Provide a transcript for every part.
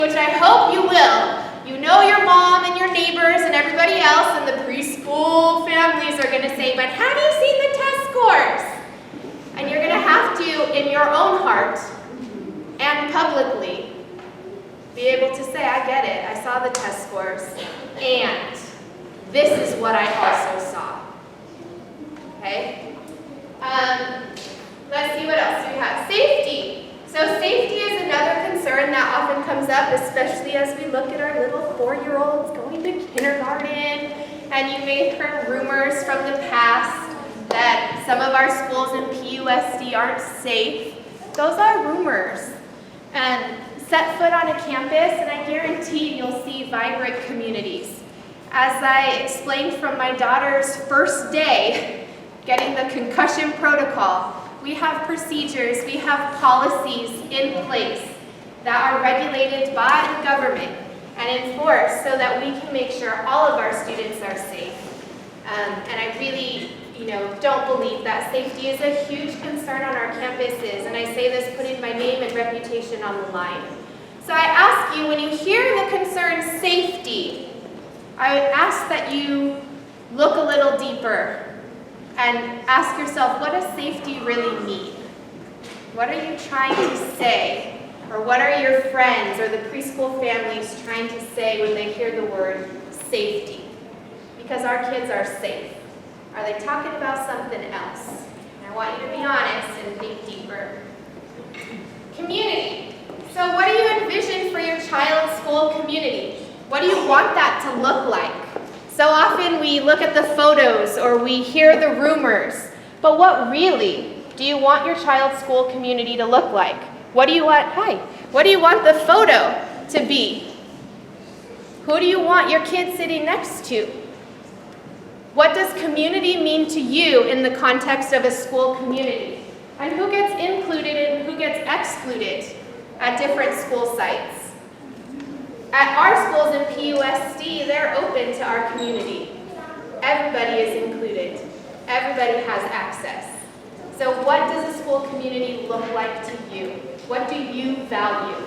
which I hope you will. You know your mom and your neighbors and everybody else and the preschool families are going to say, but have you seen the test scores? And you're going to have to, in your own heart and publicly, be able to say, I get it, I saw the test scores, and this is what I also saw. Okay? Let's see what else we have. Safety. So safety is another concern that often comes up, especially as we look at our little 4-year-olds going to kindergarten, and you may have heard rumors from the past that some of our schools in PUSD aren't safe. Those are rumors. Set foot on a campus, and I guarantee you'll see vibrant communities. As I explained from my daughter's first day, getting the concussion protocol, we have procedures, we have policies in place that are regulated by the government and enforced so that we can make sure all of our students are safe. And I really, don't believe that safety is a huge concern on our campuses, and I say this putting my name and reputation on the line. So I ask you, when you hear the concern safety, I would ask that you look a little deeper and ask yourself, what does safety really mean? What are you trying to say? Or what are your friends or the preschool families trying to say when they hear the word safety? Because our kids are safe. Are they talking about something else? And I want you to be honest and think deeper. Community. So what do you envision for your child's school community? What do you want that to look like? So often we look at the photos or we hear the rumors, but what really do you want your child's school community to look like? What do you want, what do you want the photo to be? Who do you want your kid sitting next to? What does community mean to you in the context of a school community? And who gets included and who gets excluded at different school sites? At our schools in PUSD, they're open to our community. Everybody is included. Everybody has access. So what does a school community look like to you? What do you value?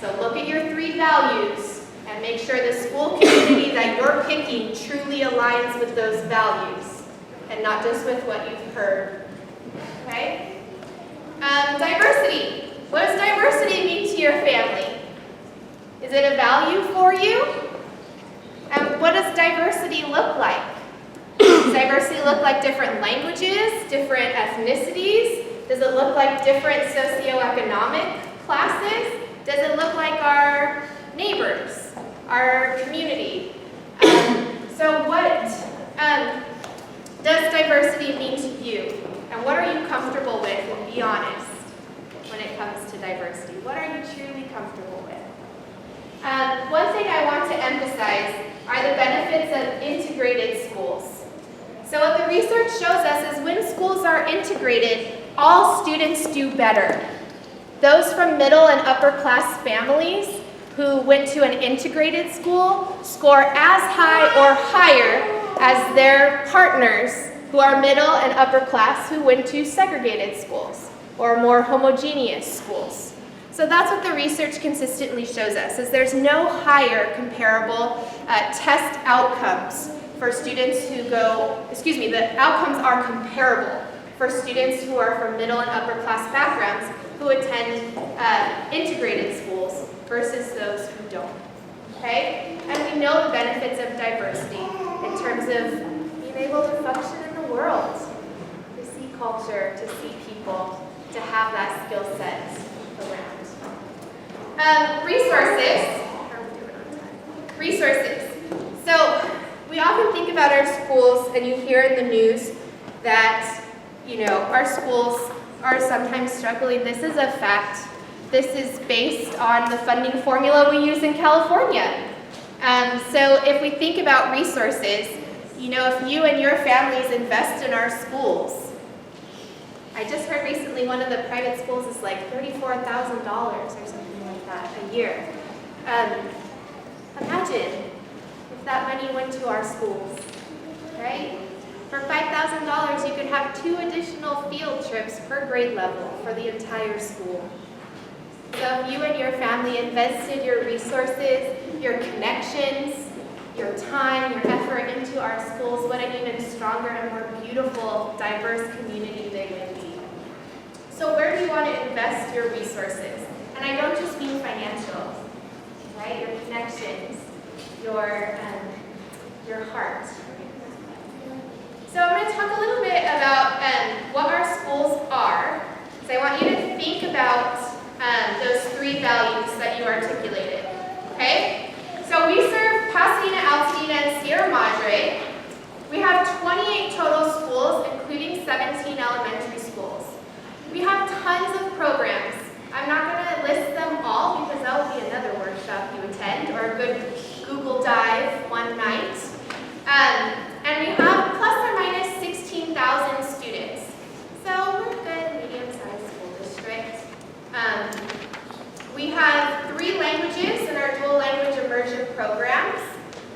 So look at your 3 values and make sure the school community that you're picking truly aligns with those values and not just with what you've heard. Okay? Diversity. What does diversity mean to your family? Is it a value for you? And what does diversity look like? Does diversity look like different languages, different ethnicities? Does it look like different socioeconomic classes? Does it look like our neighbors, our community? So what does diversity mean to you? And what are you comfortable with? And be honest when it comes to diversity. What are you truly comfortable with? One thing I want to emphasize are the benefits of integrated schools. So what the research shows us is when schools are integrated, all students do better. Those from middle and upper class families who went to an integrated school score as high or higher as their partners who are middle and upper class who went to segregated schools or more homogeneous schools. So that's what the research consistently shows us, is there's no higher comparable test outcomes for students who the outcomes are comparable for students who are from middle and upper class backgrounds who attend integrated schools versus those who don't, okay? And we know the benefits of diversity in terms of being able to function in the world, to see culture, to see people, to have that skill set around. Resources. So we often think about our schools, and you hear in the news that, our schools are sometimes struggling. This is a fact. This is based on the funding formula we use in California. So if we think about resources, if you and your families invest in our schools, I just heard recently one of the private schools is like $34,000 or something like that a year. Imagine if that money went to our schools, right? For $5,000, you could have 2 additional field trips per grade level for the entire school. So if you and your family invested your resources, your connections, your time, your effort into our schools, what an even stronger and more beautiful, diverse community they would be. So where do you want to invest your resources? And I don't just mean financial, right? Your connections, your heart. So I'm going to talk a little bit about what our schools are. So I want you to think about those three values that you articulated, okay? So we serve Pasadena, Altadena, and Sierra Madre. We have 28 total schools, including 17 elementary schools. We have tons of programs. I'm not going to list them all because that will be another workshop you attend or a good Google dive one night. And we have plus or minus 16,000 students. So we're a good medium-sized school district. We have 3 languages in our dual language immersion programs.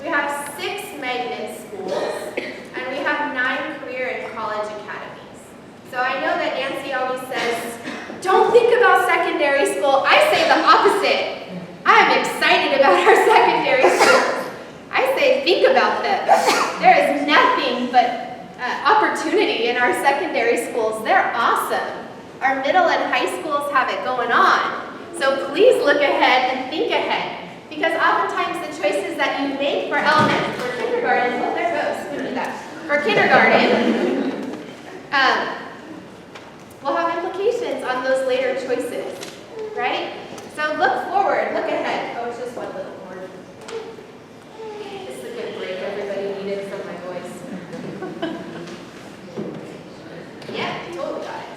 We have 6 magnet schools, and we have 9 career and college academies. So I know that Nancy always says, don't think about secondary school. I say the opposite. I am excited about our secondary schools. I say think about them. There is nothing but opportunity in our secondary schools. They're awesome. Our middle and high schools have it going on. So please look ahead and think ahead. Because oftentimes the choices that you make for elementary, for kindergarten, well there goes, who did that? For kindergarten, will have implications on those later choices, right? So look forward, look ahead. Oh, it's just one little more. This is a good break everybody needed from my voice. Yeah, totally got it.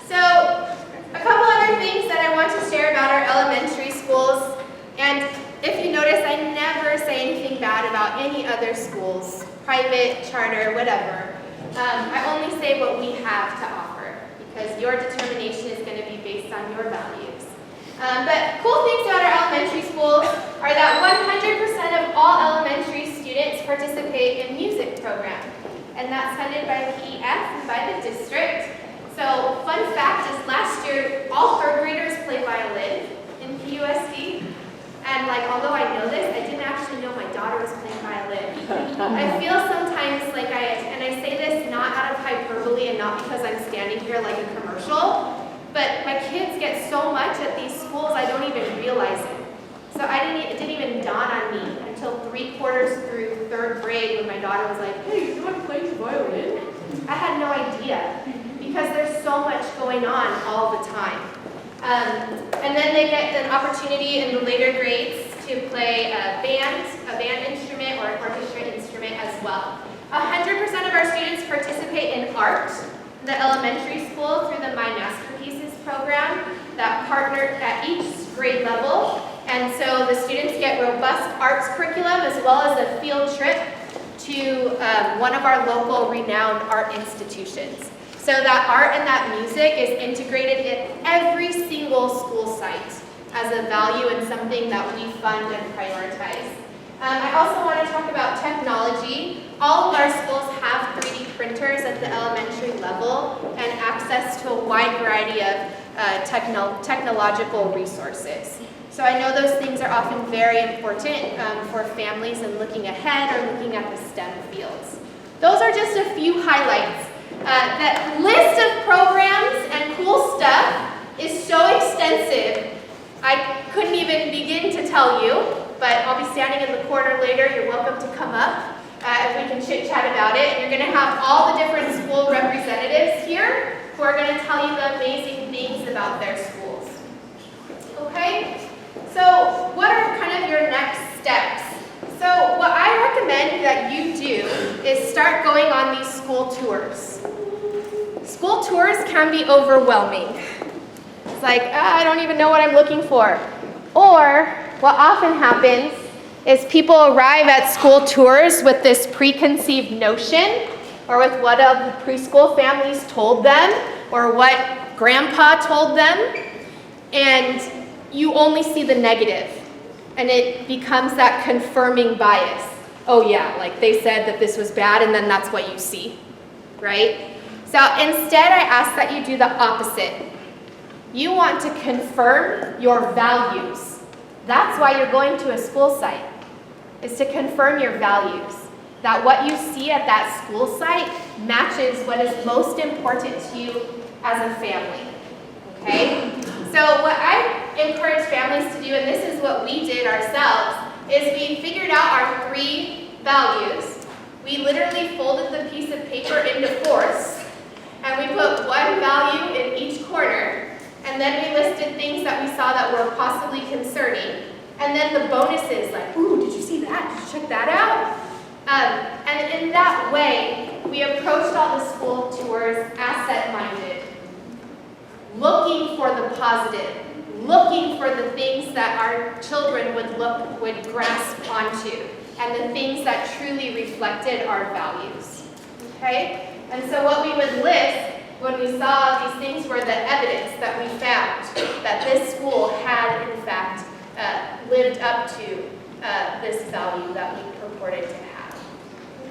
So a couple other things that I want to share about our elementary schools. And if you notice, I never say anything bad about any other schools, private, charter, whatever. I only say what we have to offer because your determination is going to be based on your values. But cool things about our elementary schools are that 100% of all elementary students participate in music program. And that's funded by PEF and by the district. So fun fact is last year, all 3rd graders play violin in PUSD. And although I know this, I didn't actually know my daughter was playing violin. I feel sometimes like and I say this not out of hyperbole and not because I'm standing here like a commercial, but my kids get so much at these schools I don't even realize it. So it didn't even dawn on me until 3/4 through 3rd grade when my daughter was like, hey, you want to play the violin? I had no idea because there's so much going on all the time. And then they get an opportunity in the later grades to play a band instrument or an orchestra instrument as well. 100% of our students participate in art in the elementary school through the My Masterpieces program that partnered at each grade level. And so the students get robust arts curriculum as well as a field trip to one of our local renowned art institutions. So that art and that music is integrated in every single school site as a value and something that we fund and prioritize. I also want to talk about technology. All of our schools have 3D printers at the elementary level and access to a wide variety of technological resources. So I know those things are often very important for families and looking ahead or looking at the STEM fields. Those are just a few highlights. That list of programs and cool stuff is so extensive, I couldn't even begin to tell you, but I'll be standing in the corner later. You're welcome to come up and we can chit-chat about it. And you're going to have all the different school representatives here who are going to tell you the amazing things about their schools. Okay? So what are kind of your next steps? So what I recommend that you do is start going on these school tours. School tours can be overwhelming. It's like, I don't even know what I'm looking for. Or what often happens is people arrive at school tours with this preconceived notion or with what the preschool families told them or what grandpa told them, and you only see the negative. And it becomes that confirming bias. Oh yeah, like they said that this was bad and then that's what you see, right? So instead I ask that you do the opposite. You want to confirm your values. That's why you're going to a school site, is to confirm your values. That what you see at that school site matches what is most important to you as a family. Okay? So what I encourage families to do, and this is what we did ourselves, is we figured out our 3 values. We literally folded the piece of paper into fourths, and we put one value in each corner, and then we listed things that we saw that were possibly concerning, and then the bonuses, like, ooh, did you see that? Did you check that out? And in that way, we approached all the school tours asset-minded, looking for the positive, looking for the things that our children would grasp onto, and the things that truly reflected our values. Okay? And so what we would list when we saw these things were the evidence that we found that this school had, in fact, lived up to this value that we purported to have.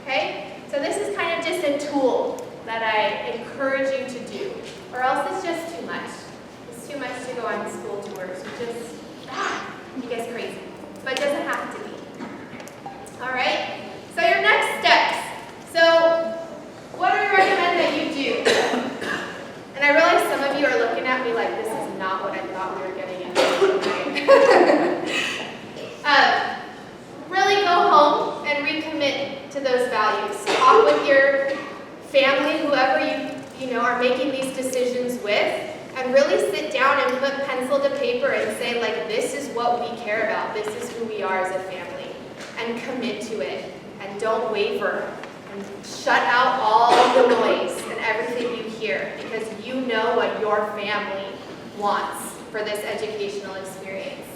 Okay? So this is kind of just a tool that I encourage you to do, or else it's just too much. It's too much to go on school tours. You guys crazy. But it doesn't have to be. All right? So your next steps. So what do we recommend that you do? And I realize some of you are looking at me like, this is not what I thought we were getting into. Really go home and recommit to those values. Talk with your family, whoever you know are making these decisions with, and really sit down and put pencil to paper and say, like, this is what we care about. This is who we are as a family. And commit to it. And don't waver. And shut out all the noise and everything you hear, because you know what your family wants for this educational experience.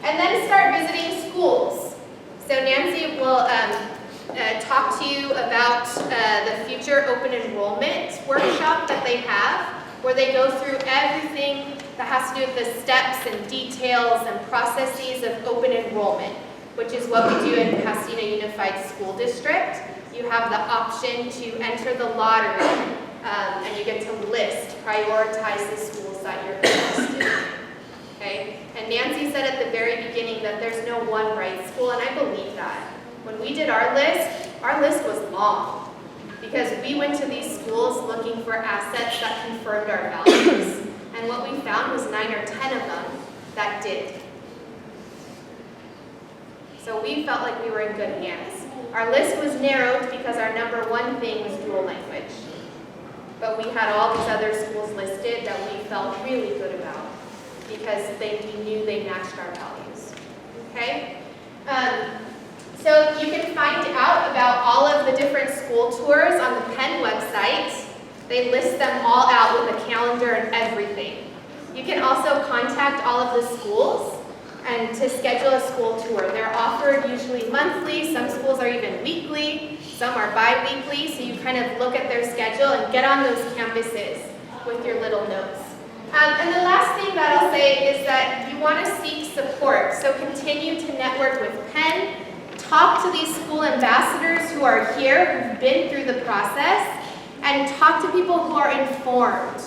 And then start visiting schools. So Nancy will talk to you about the future open enrollment workshop that they have, where they go through everything that has to do with the steps and details and processes of open enrollment, which is what we do in Pasadena Unified School District. You have the option to enter the lottery, and you get to prioritize the schools that you're interested in. Okay? And Nancy said at the very beginning that there's no one right school, and I believe that. When we did our list was long, because we went to these schools looking for assets that confirmed our values. And what we found was 9 or 10 of them that did. So we felt like we were in good hands. Our list was narrowed because our number 1 thing was dual language. But we had all these other schools listed that we felt really good about, because we knew they matched our values. Okay? So you can find out about all of the different school tours on the Penn website. They list them all out with a calendar and everything. You can also contact all of the schools and to schedule a school tour. They're offered usually monthly. Some schools are even weekly. Some are bi-weekly. So you kind of look at their schedule and get on those campuses with your little notes. And the last thing that I'll say is that you want to seek support. So continue to network with Penn. Talk to these school ambassadors who are here, who've been through the process, and talk to people who are informed.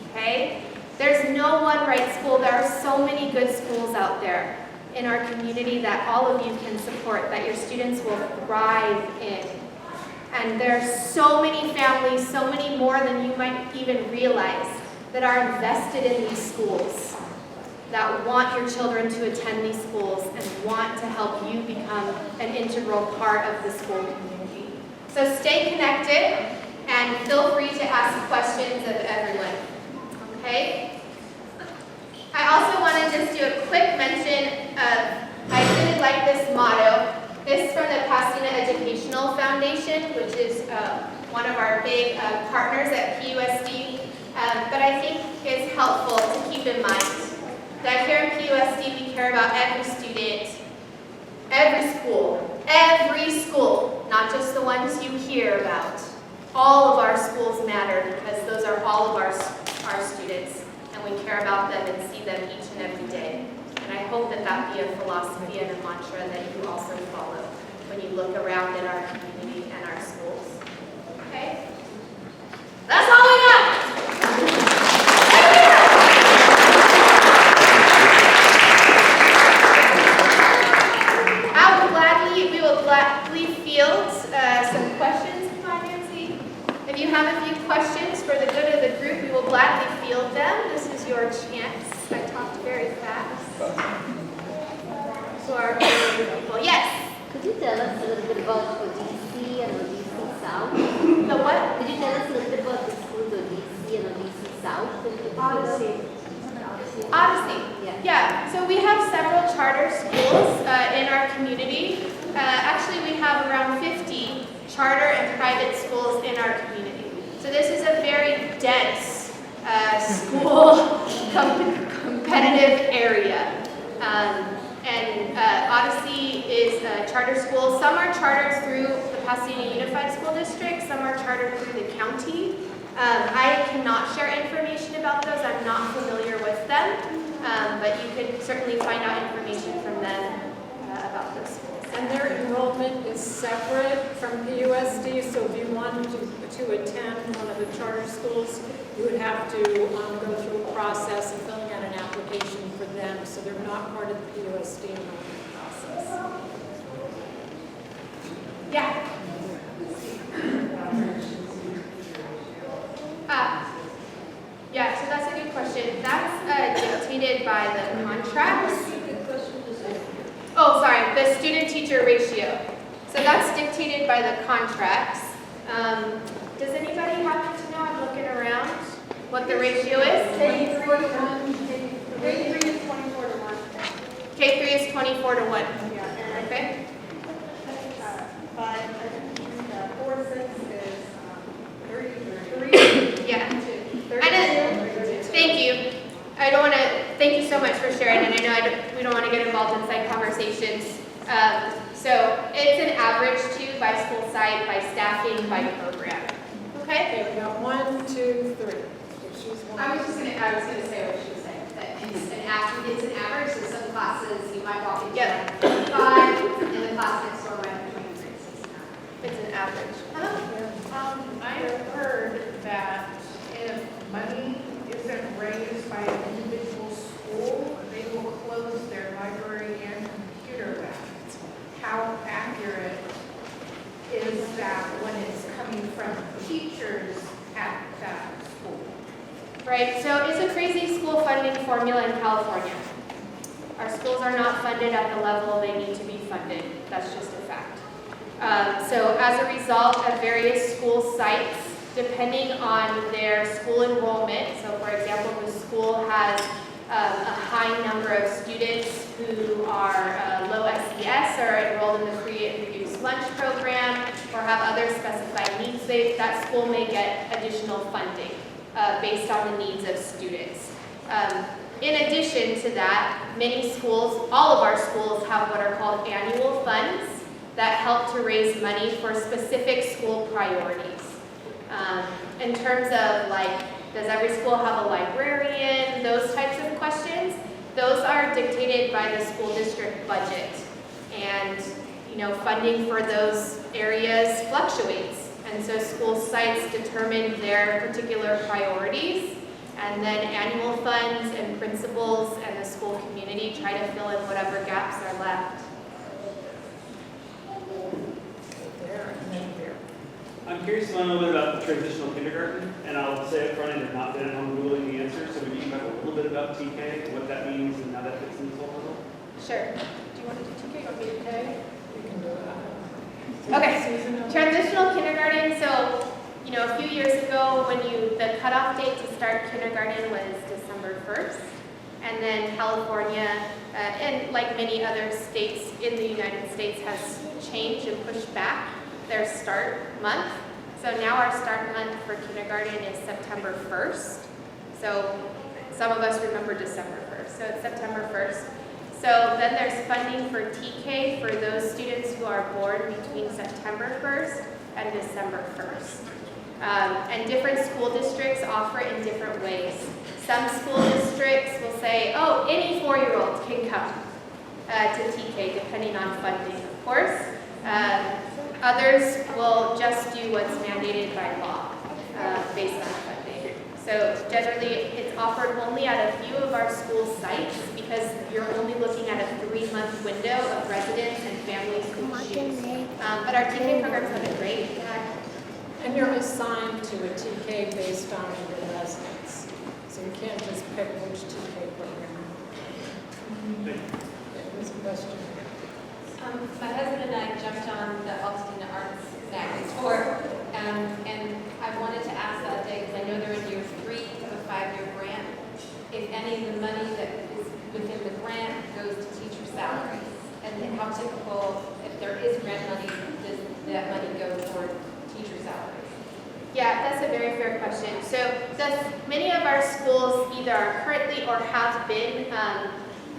Okay? There's no one right school. There are so many good schools out there in our community that all of you can support, that your students will thrive in. And there are so many families, so many more than you might even realize, that are invested in these schools, that want your children to attend these schools and want to help you become an integral part of the school community. So stay connected and feel free to ask questions of everyone. Okay? I also want to just do a quick mention of, I really like this motto. This is from the Pasadena Educational Foundation, which is one of our big partners at PUSD, but I think it's helpful to keep in mind that here at PUSD we care about every student, every school, not just the ones you hear about. All of our schools matter because those are all of our students, and we care about them and see them each and every day. And I hope that that be a philosophy and a mantra that you also follow when you look around at our community and our schools. Okay? That's all I got! questions for the good of the group, we will gladly field them. This is your chance. I talked very fast. So our people, yes? Could you tell us a little bit about ODC and ODC South? The what? Could you tell us a little bit about the schools ODC and ODC South? Odyssey. Yeah. So we have several charter schools in our community. Actually, we have around 50 charter and private schools in our community. So this is a very dense school competitive area. And Odyssey is a charter school. Some are chartered through the Pasadena Unified School District. Some are chartered through the county. I cannot share information about those. I'm not familiar with them. But you could certainly find out information from them about those schools. And their enrollment is separate from PUSD, so if you wanted to attend one of the charter schools, you would have to go through a process of filling out an application for them, so they're not part of the PUSD enrollment process. Yeah. Yeah, so that's a good question. That's dictated by the contracts. Oh, sorry, the student-teacher ratio. So that's dictated by the contracts. Does anybody happen to know, I'm looking around, what the ratio is? K3 is 24 to 1. K3 is 24 to 1. Yeah. Okay. But I think 4-6 is 33. Yeah. 32. Thank you. I don't want to, thank you so much for sharing, and I know we don't want to get involved in site conversations. So it's an average too, by school site, by staffing, by program. Okay? Okay, we got 1, 2, 3. I was gonna say what she was saying, that it's an average, so some classes you might walk into Yep. 25, and the class next door might have 23. It's an average. I have heard that if money isn't raised by an individual school, they will close their library and computer lab. How accurate is that when it's coming from teachers at that school? Right, so it's a crazy school funding formula in California. Our schools are not funded at the level they need to be funded. That's just a fact. So as a result of various school sites, depending on their school enrollment, so for example, the school has a high number of students who are low SES or enrolled in the free and reduced lunch program or have other specified needs, that school may get additional funding based on the needs of students. In addition to that, many schools, all of our schools have what are called annual funds that help to raise money for specific school priorities. In terms of like, does every school have a librarian, those types of questions, those are dictated by the school district budget. And funding for those areas fluctuates. And so school sites determine their particular priorities, and then annual funds and principals and the school community try to fill in whatever gaps are left. There and then there. I'm curious to learn a little bit about the transitional kindergarten, and I'll say up front I have not been at home Googling the answer, so maybe you can talk a little bit about TK, what that means, and how that fits into the whole puzzle. Sure. Do you want to do TK or BK? You can do it. Okay. Transitional kindergarten. So, a few years ago, the cutoff date to start kindergarten was December 1st, and then California, and like many other states in the United States, has changed and pushed back their start month. So now our start month for kindergarten is September 1st. So some of us remember December 1st. So it's September 1st. So then there's funding for TK for those students who are born between September 1st and December 1st. And different school districts offer it in different ways. Some school districts will say, oh, any 4-year-old can come to TK, depending on funding, of course. Others will just do what's mandated by law based on funding. So generally, it's offered only at a few of our school sites because you're only looking at a 3-month window of residents and families who choose. But our TK programs have been great. And you're assigned to a TK based on your residence. So you can't just pick which TK program. Thank you. There was a question. My husband and I jumped on the Altadena Arts Magnet tour, and I wanted to ask that day, because I know they're in year 3 of a 5-year grant, if any of the money that is within the grant goes to teacher salaries, and then how typical, if there is grant money, does that money go toward teacher salaries? Yeah, that's a very fair question. So many of our schools either are currently or have been,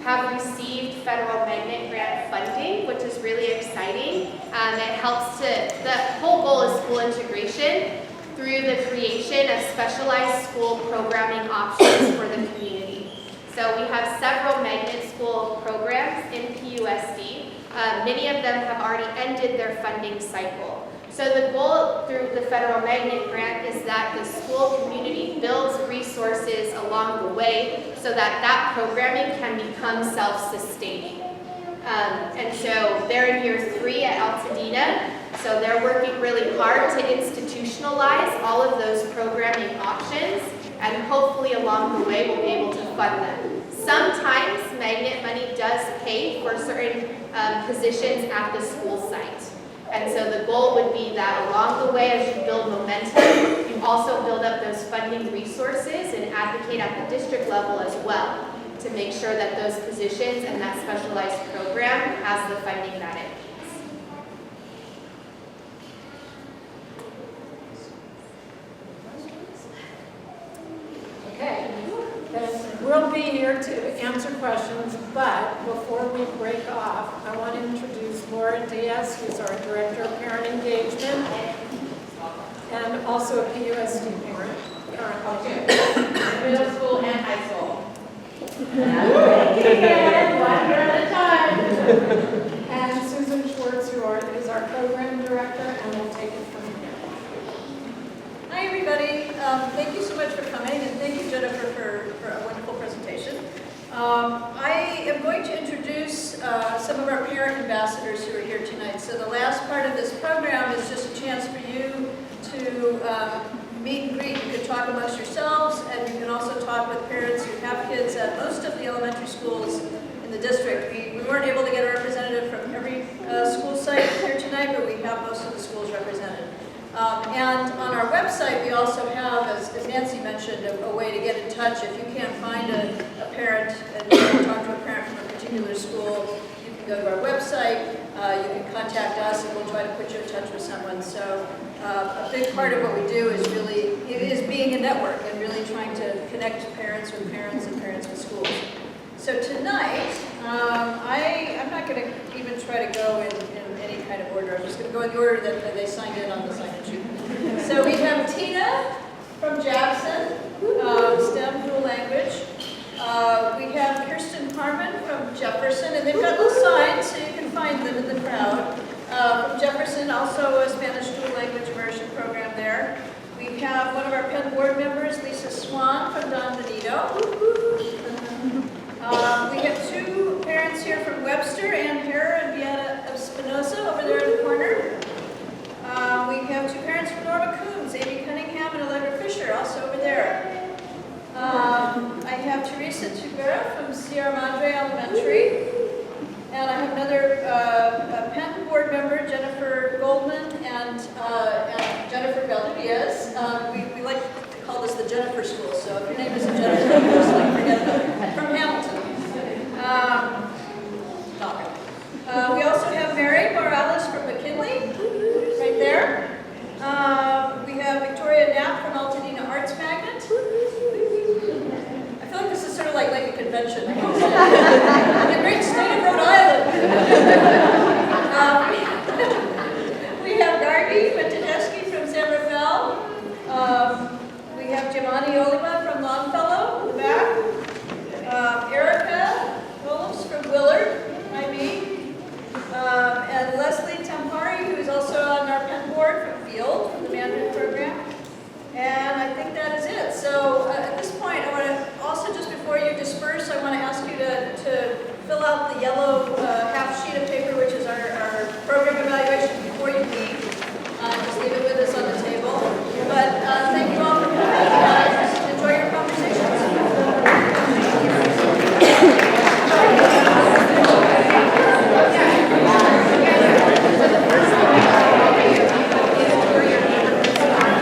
have received federal magnet grant funding, which is really exciting. It helps the whole goal is school integration through the creation of specialized school programming options for the community. So we have several magnet school programs in PUSD. Many of them have already ended their funding cycle. So the goal through the federal magnet grant is that the school community builds resources along the way so that programming can become self-sustaining. And so they're in year 3 at Altadena, so they're working really hard to institutionalize all of those programming options, and hopefully along the way we'll be able to fund them. Sometimes magnet money does pay for certain positions at the school site. And so the goal would be that along the way, as you build momentum, you also build up those funding resources and advocate at the district level as well to make sure that those positions and that specialized program has the funding that it needs. Okay, then we'll be here to answer questions, but before we break off, I want to introduce Laura Diaz, who's our Director of Parent Engagement, and also a PUSD parent currently. Middle school and high school. And Susan Schwartz, who is our Program Director, and we'll take it from here. Hi, everybody. Thank you so much for coming, and thank you, Jennifer, for a wonderful presentation. I am going to introduce some of our parent ambassadors who are here tonight. So the last part of this program is just a chance for you to meet and greet. You can talk amongst yourselves, and you can also talk with parents who have kids at most of the elementary schools in the district. We weren't able to get a representative from every school site here tonight, but we have most of the schools represented. And on our website, we also have, as Nancy mentioned, a way to get in touch. If you can't find a parent and you want to talk to a parent from a particular school, you can go to our website, you can contact us, and we'll try to put you in touch with someone. So a big part of what we do is being a network and really trying to connect parents with parents and parents with schools. So tonight, I'm not going to even try to go in any kind of order. I'm just going to go in the order that they signed in on the sign-in sheet. So we have Tina from Jackson, STEM dual language. We have Kirsten Harmon from Jefferson, and they've got little signs so you can find them in the crowd. From Jefferson, also a Spanish dual language immersion program there. We have one of our Penn board members, Lisa Swan from Don Benito. We have 2 parents here from Webster, Ann Harrer and Vienna Espinosa over there in the corner. We have 2 parents from Norma Coombs, Amy Cunningham and Allegra Fisher, also over there. I have Teresa Tugura from Sierra Madre Elementary. And I have another Penn board member, Jennifer Goldman and Jennifer Valdez. We like to call this the Jennifer School, so if your name isn't Jennifer, just like forget about it. From Hamilton. We also have Mary Morales from McKinley, right there. We have Victoria Knapp from Altadena Arts Magnet. I feel like this is sort of like a convention. In the great state of Rhode Island. We have Gargi Mentideski from San Rafael. We have Giovanni Oliva from Longfellow in the back. Erica Williams from Willard, IB. And Leslie Tampari, who is also on our Penn board from Field, from the Mandarin program. And I think that is it. So at this point, I want to also, just before you disperse, I want to ask you to fill out the yellow